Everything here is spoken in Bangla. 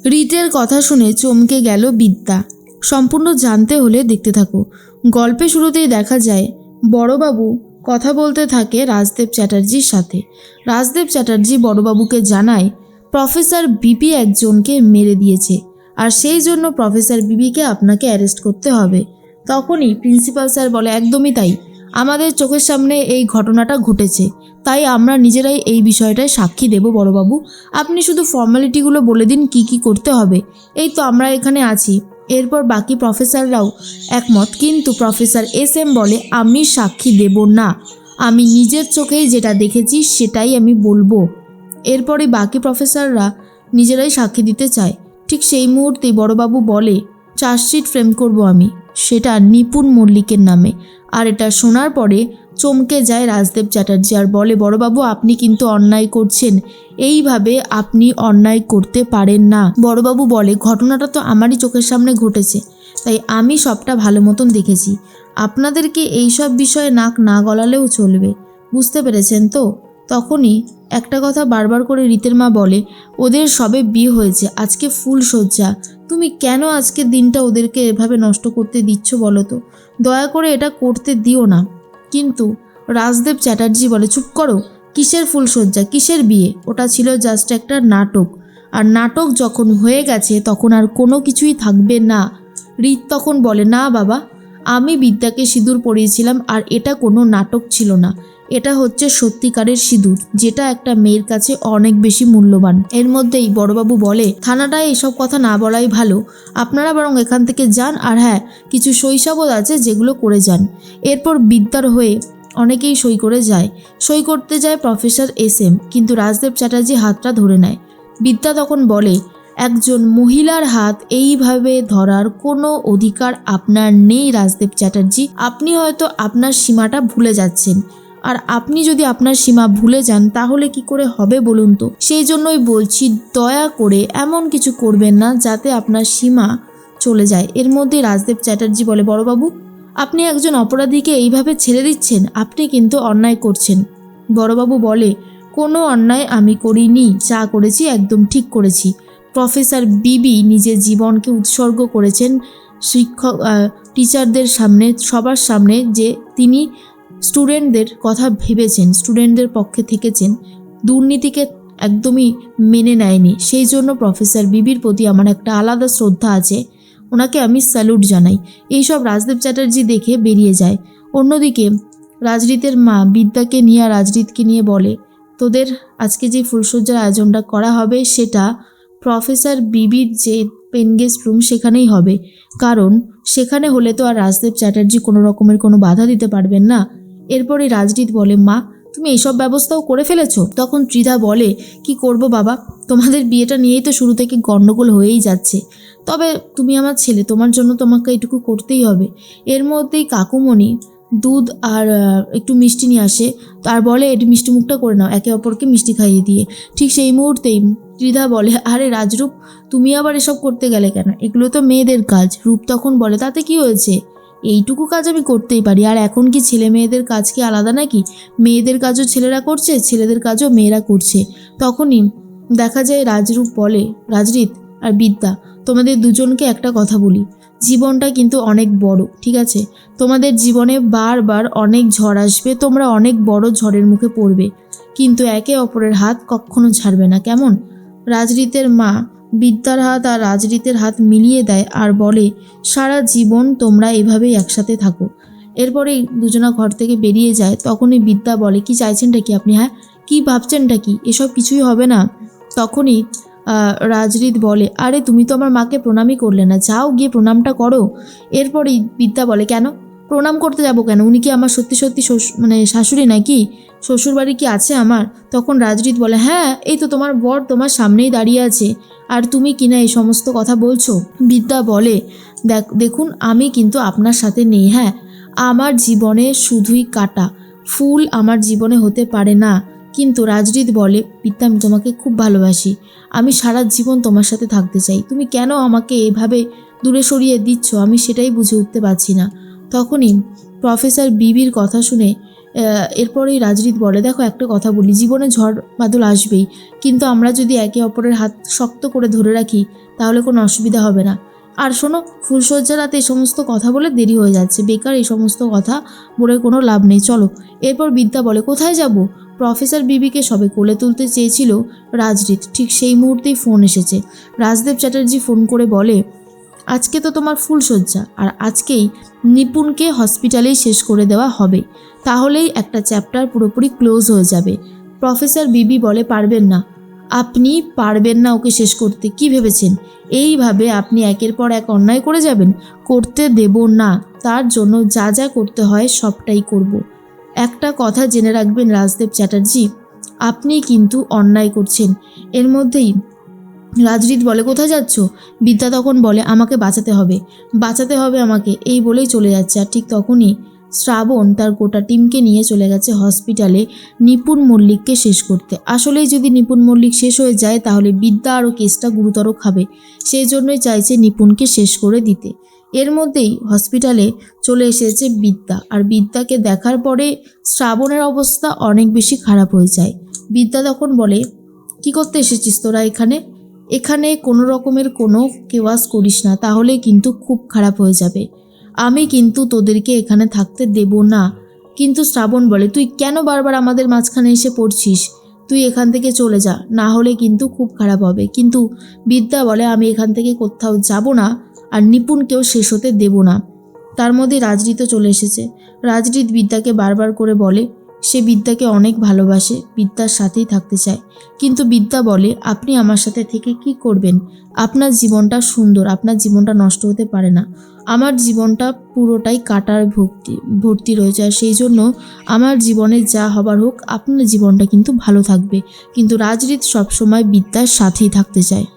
রিতের কথা শুনে চমকে গেল বিদ্যা। সম্পূর্ণ জানতে হলে দেখতে থাকো। গল্পে শুরুতেই দেখা যায় বড়বাবু কথা বলতে থাকে রাজদেব চ্যাটার্জির সাথে। রাজদেব চ্যাটার্জি বড়বাবুকে জানায় প্রফেসর বিপি একজনকে মেরে দিয়েছে, আর সেই জন্য প্রফেসর বিবিকে আপনাকে অ্যারেস্ট করতে হবে। তখনই প্রিন্সিপাল স্যার বলে, একদমই তাই, আমাদের চোখের সামনে এই ঘটনাটা ঘটেছে, তাই আমরা নিজেরাই এই বিষয়টায় সাক্ষী দেব বড়বাবু। আপনি শুধু ফর্মালিটিগুলো বলে দিন কি কি করতে হবে, এই তো আমরা এখানে আছি। এরপর বাকি প্রফেসররাও একমত, কিন্তু প্রফেসর এস বলে, আমি সাক্ষী দেব না, আমি নিজের চোখেই যেটা দেখেছি সেটাই আমি বলবো। এরপরে বাকি প্রফেসররা নিজেরাই সাক্ষী দিতে চায়। ঠিক সেই মুহূর্তে বড়বাবু বলে, চার্জশিট ফ্রেম করব আমি, সেটা নিপুণ মল্লিকের নামে। আর এটা শোনার পরে চমকে যায় রাজদেব চ্যাটার্জি আর বলে, বড়বাবু আপনি কিন্তু অন্যায় করছেন, এইভাবে আপনি অন্যায় করতে পারেন না। বড়বাবু বলে, ঘটনাটা তো আমারই চোখের সামনে ঘটেছে, তাই আমি সবটা ভালো মতন দেখেছি, আপনাদেরকে এইসব বিষয়ে নাক না গলালেও চলবে, বুঝতে পেরেছেন তো? তখনই একটা কথা বারবার করে রিতের মা বলে, ওদের সবে বিয়ে হয়েছে, আজকে ফুলশয্যা, তুমি কেন আজকের দিনটা ওদেরকে এভাবে নষ্ট করতে দিচ্ছ বলো তো? দয়া করে এটা করতে দিও না। কিন্তু রাজদেব চ্যাটার্জি বলে, চুপ করো, কিসের ফুলশয্যা, কিসের বিয়ে? ওটা ছিল জাস্ট একটা নাটক, আর নাটক যখন হয়ে গেছে তখন আর কোনো কিছুই থাকবে না। রিত তখন বলে, না বাবা, আমি বিদ্যাকে সিঁদুর পরিয়েছিলাম, আর এটা কোনো নাটক ছিল না, এটা হচ্ছে সত্যিকারের সিঁদুর, যেটা একটা মেয়ের কাছে অনেক বেশি মূল্যবান। এর মধ্যেই বড়বাবু বলে, থানাটায় এসব কথা না বলাই ভালো, আপনারা বরং এখান থেকে যান, আর হ্যাঁ, কিছু সইসাবত আছে যেগুলো করে যান। এরপর বিদ্যার হয়ে অনেকেই সই করে যায়। সই করতে যায় প্রফেসর কিন্তু রাজদেব চ্যাটার্জি হাতটা ধরে নেয়। বিদ্যা তখন বলে, একজন মহিলার হাত এইভাবে ধরার কোনো অধিকার আপনার নেই রাজদেব চ্যাটার্জি, আপনি হয়তো আপনার সীমাটা ভুলে যাচ্ছেন, আর আপনি যদি আপনার সীমা ভুলে যান তাহলে কি করে হবে বলুন তো? সেই জন্যই বলছি, দয়া করে এমন কিছু করবেন না যাতে আপনার সীমা চলে যায়। এর মধ্যে রাজদেব চ্যাটার্জি বলে, বড়বাবু আপনি একজন অপরাধীকে এইভাবে ছেড়ে দিচ্ছেন, আপনি কিন্তু অন্যায় করছেন। বড়বাবু বলে, কোনো অন্যায় আমি করিনি, যা করেছি একদম ঠিক করেছি। প্রফেসর বিবি নিজের জীবনকে উৎসর্গ করেছেন শিক্ষক টিচারদের সামনে, সবার সামনে, যে তিনি স্টুডেন্টদের কথা ভেবেছেন, স্টুডেন্টদের পক্ষে থেকেছেন, দুর্নীতিকে একদমই মেনে নেয়নি। সেই জন্য প্রফেসর বিবির প্রতি আমার একটা আলাদা শ্রদ্ধা আছে, ওনাকে আমি স্যালুট জানাই। এইসব রাজদেব চ্যাটার্জি দেখে বেরিয়ে যায়। অন্যদিকে রাজরিতের মা বিদ্যাকে নিয়ে আর রাজরিতকে নিয়ে বলে, তোদের আজকে যে ফুলশয্যার আয়োজনটা করা হবে সেটা প্রফেসর বিবির যে পেন গেস্ট রুম সেখানেই হবে, কারণ সেখানে হলে তো আর রাজদেব চ্যাটার্জি কোনো রকমের কোনো বাধা দিতে পারবেন না। এরপরে রাজরিত বলে, মা তুমি এইসব ব্যবস্থাও করে ফেলেছো? তখন ত্রিধা বলে, কি করব বাবা, তোমাদের বিয়েটা নিয়েই তো শুরু থেকে গণ্ডগোল হয়েই যাচ্ছে, তবে তুমি আমার ছেলে, তোমার জন্য তোমাকে এইটুকু করতেই হবে। এর মধ্যেই কাকুমণি দুধ আর একটু মিষ্টি নিয়ে আসে, আর বলে, এটি মিষ্টি মুখটা করে নাও, একে অপরকে মিষ্টি খাইয়ে দিয়ে। ঠিক সেই মুহূর্তেই ত্রিধা বলে, আরে রাজরূপ, তুমি আবার এসব করতে গেলে কেন? এগুলো তো মেয়েদের কাজ। রূপ তখন বলে, তাতে কি হয়েছে, এইটুকু কাজ আমি করতেই পারি, আর এখন কি ছেলে মেয়েদের কাজ কি আলাদা নাকি? মেয়েদের কাজও ছেলেরা করছে, ছেলেদের কাজও মেয়েরা করছে। তখনই দেখা যায় রাজরূপ বলে, রাজরিত আর বিদ্যা, তোমাদের দুজনকে একটা কথা বলি, জীবনটা কিন্তু অনেক বড়, ঠিক আছে? তোমাদের জীবনে বারবার অনেক ঝড় আসবে, তোমরা অনেক বড় ঝড়ের মুখে পড়বে, কিন্তু একে অপরের হাত কখনো ছাড়বে না, কেমন? রাজরিতের মা বিদ্যার হাত আর রাজরিতের হাত মিলিয়ে দেয় আর বলে, সারা জীবন তোমরা এভাবেই একসাথে থাকো। এরপরেই দুজনা ঘর থেকে বেরিয়ে যায়। তখনই বিদ্যা বলে, কি চাইছেনটা কি আপনি? হ্যাঁ, কি ভাবছেনটা কি? এসব কিছুই হবে না। তখনই রাজরিত বলে, আরে তুমি তো আমার মাকে প্রণামই করলে না, যাও গিয়ে প্রণামটা করো। এরপরেই বিদ্যা বলে, কেন প্রণাম করতে যাব কেন? উনি কি আমার সত্যি সত্যি শাশুড়ি নাকি? শ্বশুরবাড়ি কি আছে আমার? তখন রাজরিত বলে, হ্যাঁ, এই তো তোমার বর তোমার সামনেই দাঁড়িয়ে আছে, আর তুমি কিনা এই সমস্ত কথা বলছো? বিদ্যা বলে, দেখুন আমি কিন্তু আপনার সাথে নেই, হ্যাঁ, আমার জীবনে শুধুই কাটা, ফুল আমার জীবনে হতে পারে না। কিন্তু রাজরিত বলে, বিদ্যা আমি তোমাকে খুব ভালোবাসি, আমি সারা জীবন তোমার সাথে থাকতে চাই, তুমি কেন আমাকে এভাবে দূরে সরিয়ে দিচ্ছ, আমি সেটাই বুঝে উঠতে পারছি না। তখনই প্রফেসর বিবির কথা শুনে এরপরেই রাজরিত বলে, দেখো একটা কথা বলি, জীবনে ঝড় বাদল আসবেই, কিন্তু আমরা যদি একে অপরের হাত শক্ত করে ধরে রাখি তাহলে কোনো অসুবিধা হবে না। আর শোনো, ফুলশয্যা রাতে এই সমস্ত কথা বলে দেরি হয়ে যাচ্ছে, বেকার এই সমস্ত কথা বলে কোনো লাভ নেই, চলো। এরপর বিদ্যা বলে, কোথায় যাব? প্রফেসর বিবিকে সবে কোলে তুলতে চেয়েছিল রাজরিত, ঠিক সেই মুহূর্তেই ফোন এসেছে। রাজদেব চ্যাটার্জি ফোন করে বলে, আজকে তো তোমার ফুলশয্যা, আর আজকেই নিপুণকে হসপিটালেই শেষ করে দেওয়া হবে, তাহলেই একটা চ্যাপ্টার পুরোপুরি ক্লোজ হয়ে যাবে। প্রফেসর বিবি বলে, পারবেন না, আপনি পারবেন না ওকে শেষ করতে, কি ভেবেছেন এইভাবে আপনি একের পর এক অন্যায় করে যাবেন? করতে দেব না, তার জন্য যা যা করতে হয় সবটাই করব। একটা কথা জেনে রাখবেন রাজদেব চ্যাটার্জি, আপনি কিন্তু অন্যায় করছেন। এর মধ্যেই রাজরিত বলে, কোথায় যাচ্ছ? বিদ্যা তখন বলে, আমাকে বাঁচাতে হবে, বাঁচাতে হবে আমাকে, এই বলেই চলে যাচ্ছে। আর ঠিক তখনই শ্রাবণ তার গোটা টিমকে নিয়ে চলে গেছে হসপিটালে নিপুণ মল্লিককে শেষ করতে। আসলেই যদি নিপুণ মল্লিক শেষ হয়ে যায় তাহলে বিদ্যা আরও কেসটা গুরুতর খাবে, সেই জন্যই চাইছে নিপুণকে শেষ করে দিতে। এর মধ্যেই হসপিটালে চলে এসেছে বিদ্যা, আর বিদ্যাকে দেখার পরে শ্রাবণের অবস্থা অনেক বেশি খারাপ হয়ে যায়। বিদ্যা তখন বলে, কি করতে এসেছিস তোরা এখানে? এখানে কোনো রকমের কোনো কেওয়াস করিস না, তাহলে কিন্তু খুব খারাপ হয়ে যাবে, আমি কিন্তু তোদেরকে এখানে থাকতে দেব না। কিন্তু শ্রাবণ বলে, তুই কেন বারবার আমাদের মাঝখানে এসে পড়ছিস? তুই এখান থেকে চলে যা, না হলে কিন্তু খুব খারাপ হবে। কিন্তু বিদ্যা বলে, আমি এখান থেকে কোথাও যাব না, আর নিপুণকেও শেষ হতে দেব না। তার মধ্যে রাজরিতও চলে এসেছে। রাজরিত বিদ্যাকে বারবার করে বলে সে বিদ্যাকে অনেক ভালোবাসে, বিদ্যার সাথেই থাকতে চায়। কিন্তু বিদ্যা বলে, আপনি আমার সাথে থেকে কি করবেন? আপনার জীবনটা সুন্দর, আপনার জীবনটা নষ্ট হতে পারে না। আমার জীবনটা পুরোটাই কাটার ভর্তি রয়েছে, আর সেই জন্য আমার জীবনে যা হবার হোক, আপনার জীবনটা কিন্তু ভালো থাকবে। কিন্তু রাজরিত সবসময় বিদ্যার সাথেই থাকতে চায়।